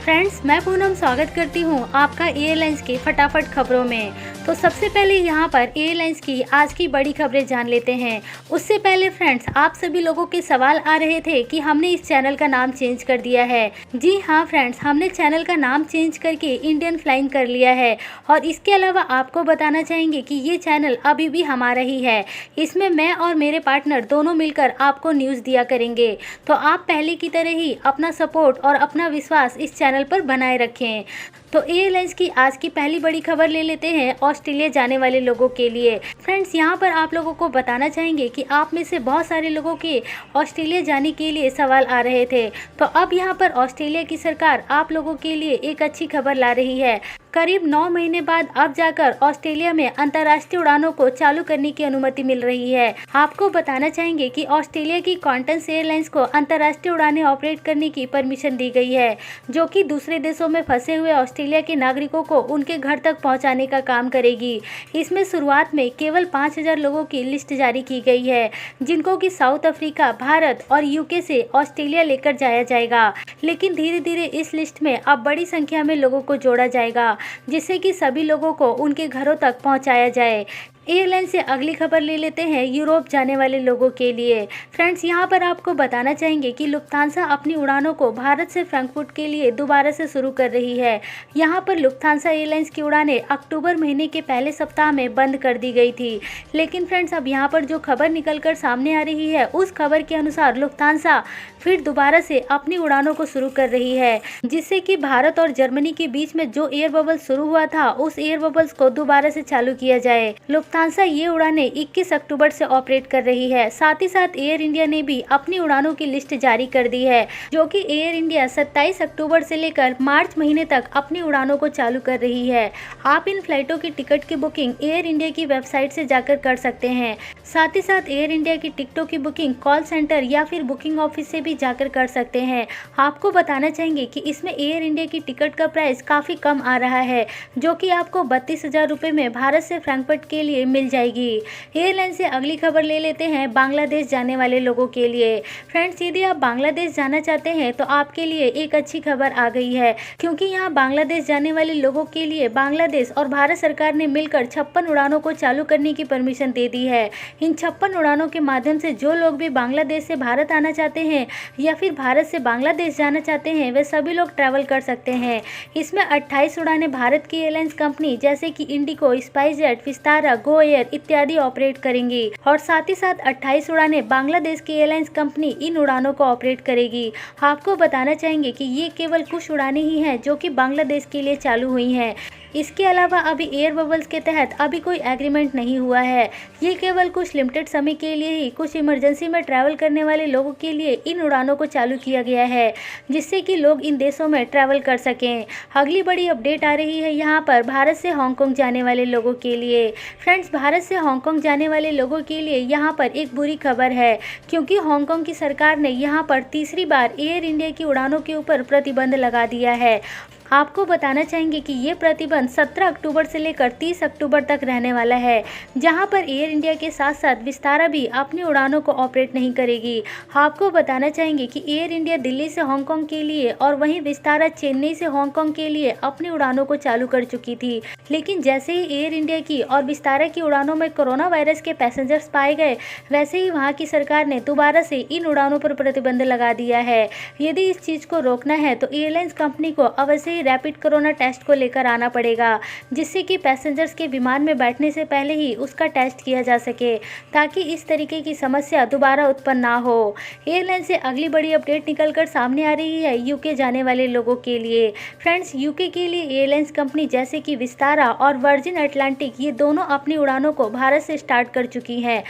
Friends, मैं पूनम स्वागत करती हूँ आपका एयरलाइंस के फटाफट खबरों में। तो सबसे पहले यहाँ पर एयरलाइंस की आज की बड़ी खबरें जान लेते हैं। उससे पहले फ्रेंड्स, आप सभी लोगों के सवाल आ रहे थे कि हमने इस चैनल का नाम चेंज कर दिया है। जी हाँ फ्रेंड्स, हमने चैनल का नाम चेंज करके इंडियन फ्लाइंग कर लिया है। और इसके अलावा आपको बताना चाहेंगे कि ये चैनल अभी भी हमारा ही है। इसमें मैं और मेरे पार्टनर दोनों मिलकर आपको न्यूज़ दिया करेंगे। तो आप पहले की तरह ही अपना सपोर्ट और अपना विश्वास इस चैनल पर बनाए रखें। तो एयरलाइंस की आज की पहली बड़ी खबर ले लेते हैं ऑस्ट्रेलिया जाने वाले लोगों के लिए। फ्रेंड्स, यहाँ पर आप लोगों को बताना चाहेंगे कि आप में से बहुत सारे लोगों के ऑस्ट्रेलिया जाने के लिए सवाल आ रहे थे। तो अब यहाँ पर ऑस्ट्रेलिया की सरकार आप लोगों के लिए एक अच्छी खबर ला रही है। करीब 9 महीने बाद अब जाकर ऑस्ट्रेलिया में अंतर्राष्ट्रीय उड़ानों को चालू करने की अनुमति मिल रही है। आपको बताना चाहेंगे कि ऑस्ट्रेलिया की क्वांटस एयरलाइंस को अंतर्राष्ट्रीय उड़ानें ऑपरेट करने की परमिशन दी गई है, जो कि दूसरे देशों में फंसे हुए ऑस्ट्रेलिया के नागरिकों को उनके घर तक पहुंचाने का काम करेगी। इसमें शुरुआत में केवल 5000 लोगों की लिस्ट जारी की गई है, जिनको कि साउथ अफ्रीका, भारत और यूके से ऑस्ट्रेलिया लेकर जाया जाएगा। लेकिन धीरे धीरे इस लिस्ट में अब बड़ी संख्या में लोगों को जोड़ा जाएगा, जिससे कि सभी लोगों को उनके घरों तक पहुंचाया जाए। एयरलाइन से अगली खबर ले लेते हैं यूरोप जाने वाले लोगों के लिए। फ्रेंड्स, यहाँ पर आपको बताना चाहेंगे कि लुफ्थांसा अपनी उड़ानों को भारत से फ्रैंकफर्ट के लिए दोबारा से शुरू कर रही है। यहाँ पर लुफ्थांसा एयरलाइंस की उड़ानें अक्टूबर महीने के पहले सप्ताह में बंद कर दी गई थी। लेकिन फ्रेंड्स, अब यहाँ पर जो खबर निकल कर सामने आ रही है, उस खबर के अनुसार लुफ्थांसा फिर दोबारा से अपनी उड़ानों को शुरू कर रही है, जिससे कि भारत और जर्मनी के बीच में जो एयर बबल शुरू हुआ था, उस एयर बबल्स को दोबारा से चालू किया जाए। लुफ्थांसा ये उड़ानें 21 अक्टूबर से ऑपरेट कर रही है। साथ ही साथ एयर इंडिया ने भी अपनी उड़ानों की लिस्ट जारी कर दी है, जो कि एयर इंडिया 27 अक्टूबर से लेकर मार्च महीने तक अपनी उड़ानों को चालू कर रही है। आप इन फ्लाइटों की टिकट की बुकिंग एयर इंडिया की वेबसाइट से जाकर कर सकते हैं। साथ ही साथ एयर इंडिया की टिकटों की बुकिंग कॉल सेंटर या फिर बुकिंग ऑफिस से भी जाकर कर सकते हैं। आपको बताना चाहेंगे कि इसमें एयर इंडिया की टिकट का प्राइस काफ़ी कम आ रहा है, जो कि आपको 32,000 रुपये में भारत से फ्रैंकफर्ट के लिए मिल जाएगी। एयरलाइन से अगली खबर ले लेते हैं बांग्लादेश जाने वाले लोगों के लिए। फ्रेंड्स, यदि आप बांग्लादेश जाना चाहते हैं तो आपके लिए एक अच्छी खबर आ गई है, क्योंकि यहाँ बांग्लादेश जाने वाले लोगों के लिए बांग्लादेश और भारत सरकार ने मिलकर 56 उड़ानों को चालू करने की परमिशन दे दी है। इन 56 उड़ानों के माध्यम से जो लोग भी बांग्लादेश से भारत आना चाहते हैं या फिर भारत से बांग्लादेश जाना चाहते हैं, वे सभी लोग ट्रैवल कर सकते हैं। इसमें 28 उड़ानें भारत की एयरलाइंस कंपनी जैसे कि Indigo, SpiceJet, Vistara, Go Air इत्यादि ऑपरेट करेंगी। और साथ ही साथ 28 उड़ानें बांग्लादेश की एयरलाइंस कंपनी इन उड़ानों को ऑपरेट करेगी। आपको बताना चाहेंगे कि ये केवल कुछ उड़ानें ही हैं जो कि बांग्लादेश के लिए चालू हुई हैं। इसके अलावा अभी एयर बबल्स के तहत अभी कोई एग्रीमेंट नहीं हुआ है। ये केवल कुछ लिमिटेड समय के लिए ही कुछ इमरजेंसी में ट्रैवल करने वाले लोगों के लिए इन उड़ानों को चालू किया गया है, जिससे कि लोग इन देशों में ट्रैवल कर सकें। अगली बड़ी अपडेट आ रही है यहाँ पर भारत से हांगकांग जाने वाले लोगों के लिए। फ्रेंड्स, भारत से हांगकांग जाने वाले लोगों के लिए यहाँ पर एक बुरी खबर है, क्योंकि हांगकांग की सरकार ने यहाँ पर तीसरी बार एयर इंडिया की उड़ानों के ऊपर प्रतिबंध लगा दिया है। आपको बताना चाहेंगे कि ये प्रतिबंध 17 अक्टूबर से लेकर 30 अक्टूबर तक रहने वाला है, जहां पर एयर इंडिया के साथ साथ विस्तारा भी अपनी उड़ानों को ऑपरेट नहीं करेगी। आपको बताना चाहेंगे कि एयर इंडिया दिल्ली से हांगकांग के लिए और वहीं विस्तारा चेन्नई से हांगकांग के लिए अपनी उड़ानों को चालू कर चुकी थी। लेकिन जैसे ही एयर इंडिया की और विस्तारा की उड़ानों में कोरोना वायरस के पैसेंजर्स पाए गए, वैसे ही वहाँ की सरकार ने दोबारा से इन उड़ानों पर प्रतिबंध लगा दिया है। यदि इस चीज़ को रोकना है तो एयरलाइंस कंपनी को अवश्य रैपिड कोरोना टेस्ट को लेकर आना पड़ेगा, जिससे कि पैसेंजर्स के विमान में बैठने से पहले ही उसका टेस्ट किया जा सके, ताकि इस तरीके की समस्या दोबारा उत्पन्न ना हो। एयरलाइन से अगली बड़ी अपडेट निकलकर सामने आ रही है यूके जाने वाले लोगों के लिए। फ्रेंड्स, यूके के लिए एयरलाइंस कंपनी जैसे कि विस्तारा और वर्जिन अटलांटिक, ये दोनों अपनी उड़ानों को भारत से स्टार्ट कर चुकी हैं।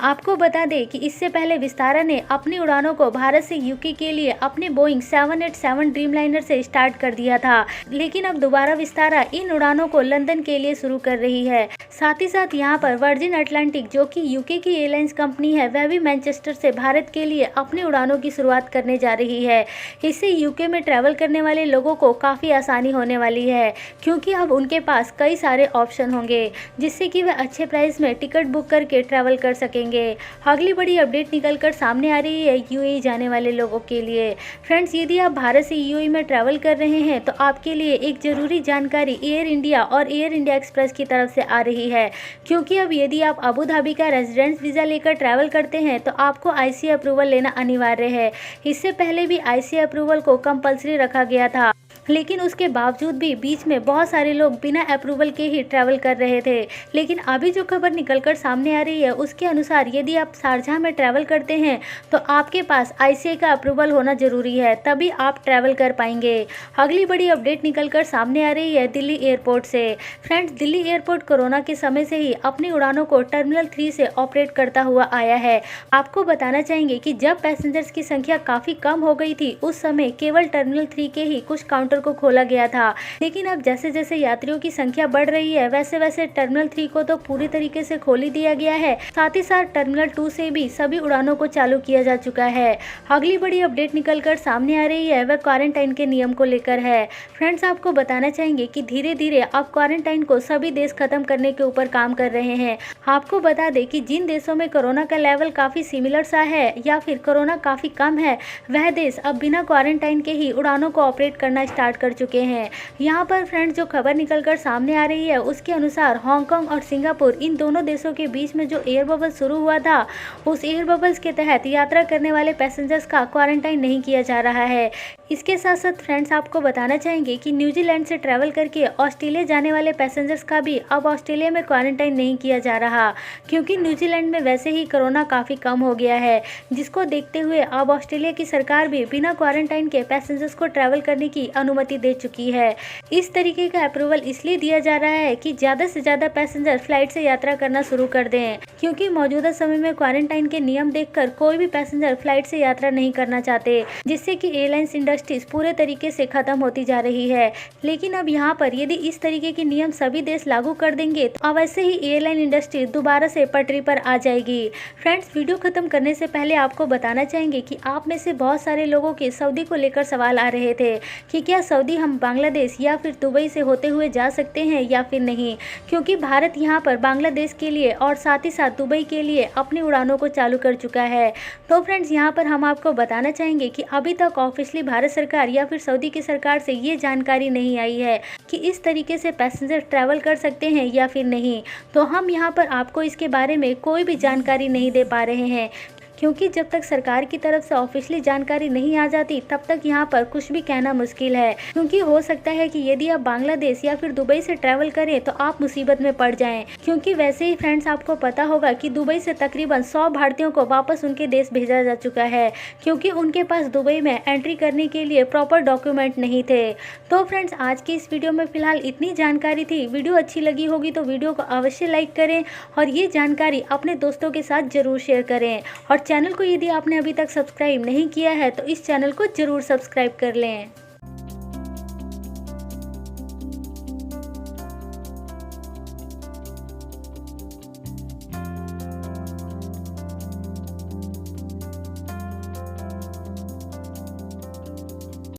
आपको बता दें कि इससे पहले विस्तारा ने अपनी उड़ानों को भारत से यूके के लिए अपने बोइंग 787 ड्रीमलाइनर से स्टार्ट कर दिया था, लेकिन अब दोबारा विस्तारा इन उड़ानों को लंदन के लिए शुरू कर रही है। साथ ही साथ यहाँ पर वर्जिन अटलांटिक, जो कि यूके की एयरलाइंस कंपनी है, वह भी मैनचेस्टर से भारत के लिए अपनी उड़ानों की शुरुआत करने जा रही है। इससे यूके में ट्रैवल करने वाले लोगों को काफ़ी आसानी होने वाली है, क्योंकि अब उनके पास कई सारे ऑप्शन होंगे, जिससे कि वह अच्छे प्राइस में टिकट बुक करके ट्रैवल कर सकेंगे। जाएंगे। अगली बड़ी अपडेट निकलकर सामने आ रही है यूएई जाने वाले लोगों के लिए। फ्रेंड्स, यदि आप भारत से यूएई में ट्रैवल कर रहे हैं तो आपके लिए एक ज़रूरी जानकारी एयर इंडिया और एयर इंडिया एक्सप्रेस की तरफ से आ रही है, क्योंकि अब यदि आप अबू धाबी का रेजिडेंस वीज़ा लेकर ट्रैवल करते हैं तो आपको आईसीए अप्रूवल लेना अनिवार्य है। इससे पहले भी आईसीए अप्रूवल को कंपलसरी रखा गया था, लेकिन उसके बावजूद भी बीच में बहुत सारे लोग बिना अप्रूवल के ही ट्रैवल कर रहे थे। लेकिन अभी जो खबर निकलकर सामने आ रही है उसके अनुसार यदि आप शारजाह में ट्रैवल करते हैं तो आपके पास आईसीए का अप्रूवल होना जरूरी है, तभी आप ट्रैवल कर पाएंगे। अगली बड़ी अपडेट निकलकर सामने आ रही है दिल्ली एयरपोर्ट से। फ्रेंड्स, दिल्ली एयरपोर्ट कोरोना के समय से ही अपनी उड़ानों को टर्मिनल 3 से ऑपरेट करता हुआ आया है। आपको बताना चाहेंगे कि जब पैसेंजर्स की संख्या काफ़ी कम हो गई थी उस समय केवल टर्मिनल 3 के ही कुछ काउंटर को खोला गया था, लेकिन अब जैसे जैसे यात्रियों की संख्या बढ़ रही है वैसे वैसे टर्मिनल 3 को तो पूरी तरीके से खोल ही दिया गया है। साथ ही साथ टर्मिनल 2 से भी सभी उड़ानों को चालू किया जा चुका है। अगली बड़ी अपडेट निकलकर सामने आ रही है वह क्वारंटाइन के नियम को लेकर है। फ्रेंड्स, आपको बताना चाहेंगे कि धीरे धीरे अब क्वारंटाइन को सभी देश खत्म करने के ऊपर काम कर रहे हैं। आपको बता दें कि जिन देशों में कोरोना का लेवल काफी सिमिलर सा है या फिर कोरोना काफी कम है, वह देश अब बिना क्वारंटाइन के ही उड़ानों को ऑपरेट करना स्टार्ट कर चुके हैं। यहाँ पर फ्रेंड्स, जो खबर निकलकर सामने आ रही है उसके अनुसार हांगकांग और सिंगापुर, इन दोनों देशों के बीच में जो एयर बबल शुरू हुआ था उस एयर बबल्स के तहत यात्रा करने वाले पैसेंजर्स का क्वारंटाइन नहीं किया जा रहा है। इसके साथ साथ फ्रेंड्स, आपको बताना चाहेंगे कि न्यूजीलैंड से ट्रैवल करके ऑस्ट्रेलिया जाने वाले पैसेंजर्स का भी अब ऑस्ट्रेलिया में क्वारंटाइन नहीं किया जा रहा, क्योंकि न्यूजीलैंड में वैसे ही कोरोना काफ़ी कम हो गया है, जिसको देखते हुए अब ऑस्ट्रेलिया की सरकार भी बिना क्वारंटाइन के पैसेंजर्स को ट्रैवल करने की अनुमति दे चुकी है। इस तरीके का अप्रूवल इसलिए दिया जा रहा है कि ज़्यादा से ज़्यादा पैसेंजर फ्लाइट से यात्रा करना शुरू कर दें, क्योंकि मौजूदा समय में क्वारंटाइन के नियम देखकर कोई भी पैसेंजर फ्लाइट से यात्रा नहीं करना चाहते, जिससे कि एयरलाइंस इंडस्ट्रीज पूरे तरीके से खत्म होती जा रही है। लेकिन अब यहाँ पर यदि इस तरीके के नियम सभी देश लागू कर देंगे तो अब ऐसे ही एयरलाइन इंडस्ट्री दोबारा से पटरी पर आ जाएगी। फ्रेंड्स, वीडियो खत्म करने से पहले आपको बताना चाहेंगे कि आप में से बहुत सारे लोगों के सऊदी को लेकर सवाल आ रहे थे कि क्या सऊदी हम बांग्लादेश या फिर दुबई से होते हुए जा सकते हैं या फिर नहीं, क्योंकि भारत यहाँ पर बांग्लादेश के लिए और साथ ही साथ दुबई के लिए अपनी उड़ानों को चालू कर चुका है। तो फ्रेंड्स, यहाँ पर हम आपको बताना चाहेंगे कि अभी तक ऑफिशियली भारत सरकार या फिर सऊदी की सरकार से ये जानकारी नहीं आई है कि इस तरीके से पैसेंजर ट्रैवल कर सकते हैं या फिर नहीं। तो हम यहाँ पर आपको इसके बारे में कोई भी जानकारी नहीं दे पा रहे हैं, क्योंकि जब तक सरकार की तरफ से ऑफिशियली जानकारी नहीं आ जाती तब तक यहाँ पर कुछ भी कहना मुश्किल है, क्योंकि हो सकता है कि यदि आप बांग्लादेश या फिर दुबई से ट्रैवल करें तो आप मुसीबत में पड़ जाएं, क्योंकि वैसे ही फ्रेंड्स आपको पता होगा कि दुबई से तकरीबन 100 भारतीयों को वापस उनके देश भेजा जा चुका है, क्योंकि उनके पास दुबई में एंट्री करने के लिए प्रॉपर डॉक्यूमेंट नहीं थे। तो फ्रेंड्स, आज की इस वीडियो में फिलहाल इतनी जानकारी थी। वीडियो अच्छी लगी होगी तो वीडियो को अवश्य लाइक करें और ये जानकारी अपने दोस्तों के साथ जरूर शेयर करें, और चैनल को यदि आपने अभी तक सब्सक्राइब नहीं किया है तो इस चैनल को जरूर सब्सक्राइब कर लें।